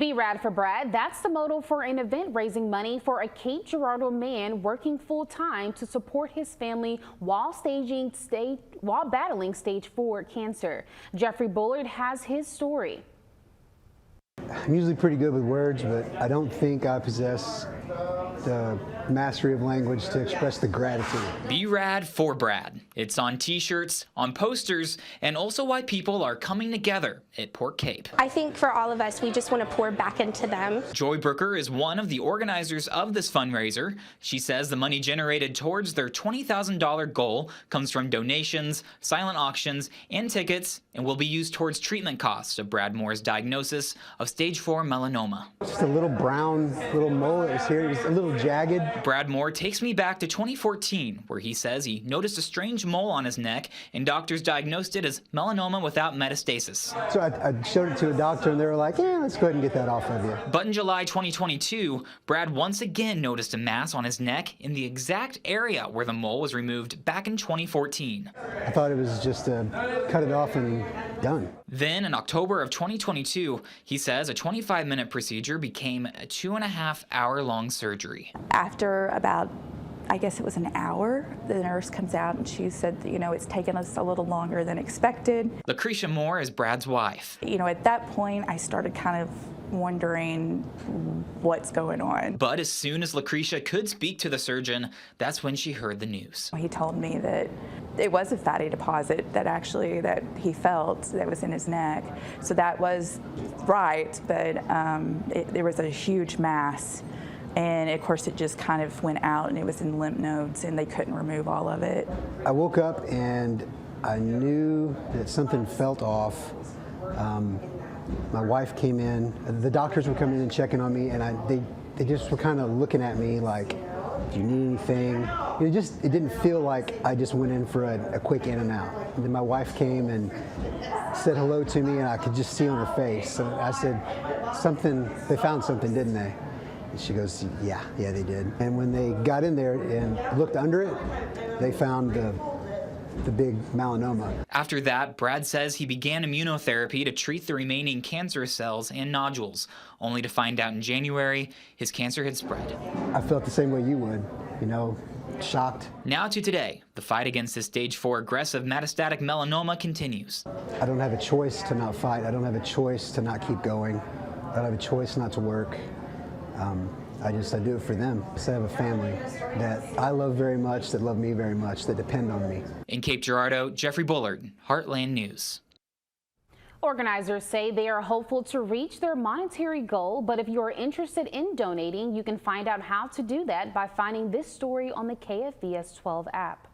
Be Rad for Brad. That's the motto for an event raising money for a Cape Girardeau man working full time to support his family while battling stage 4 cancer. Jeffrey Bullard has his story. I'm usually pretty good with words, but I don't think I possess the mastery of language to express the gratitude. Be Rad for Brad. It's on t-shirts, on posters, and also why people are coming together at Port Cape. I think for all of us, we just want to pour back into them. Joy Brooker is one of the organizers of this fundraiser. She says the money generated towards their $20,000 goal comes from donations, silent auctions, and tickets, and will be used towards treatment costs of Brad Moore's diagnosis of stage 4 melanoma. Just a little brown little mole that was here. It was a little jagged. Brad Moore takes me back to 2014, where he says he noticed a strange mole on his neck and doctors diagnosed it as melanoma without metastasis. So I showed it to a doctor and they were like, yeah, let's go ahead and get that off of you. But in July 2022, Brad once again noticed a mass on his neck in the exact area where the mole was removed back in 2014. I thought it was just cut it off and done. Then in October of 2022, he says a 25-minute procedure became a 2.5-hour-long surgery. After about, I guess it was an hour, the nurse comes out and she said, it's taken us a little longer than expected. Lucretia Moore is Brad's wife. At that point, I started kind of wondering what's going on. But as soon as Lucretia could speak to the surgeon, that's when she heard the news. He told me that it was a fatty deposit that he felt that was in his neck. So that was right, but there was a huge mass. And of course it just kind of went out and it was in lymph nodes and they couldn't remove all of it. I woke up and I knew that something felt off. My wife came in, the doctors were coming in and checking on me, and they just were kind of looking at me like, do you need anything? It didn't feel like I just went in for a quick in and out. And then my wife came and said hello to me, and I could just see on her face. So I said, they found something, didn't they? And she goes, yeah, they did. And when they got in there and looked under it, they found the big melanoma. After that, Brad says he began immunotherapy to treat the remaining cancerous cells and nodules, only to find out in January his cancer had spread. I felt the same way you would, shocked. Now to today, the fight against this stage 4 aggressive metastatic melanoma continues. I don't have a choice to not fight. I don't have a choice to not keep going. I don't have a choice not to work. I do it for them. So I have a family that I love very much, that love me very much, that depend on me. In Cape Girardeau, Jeffrey Bullard, Heartland News. Organizers say they are hopeful to reach their monetary goal, but if you are interested in donating, you can find out how to do that by finding this story on the KFVS 12 app.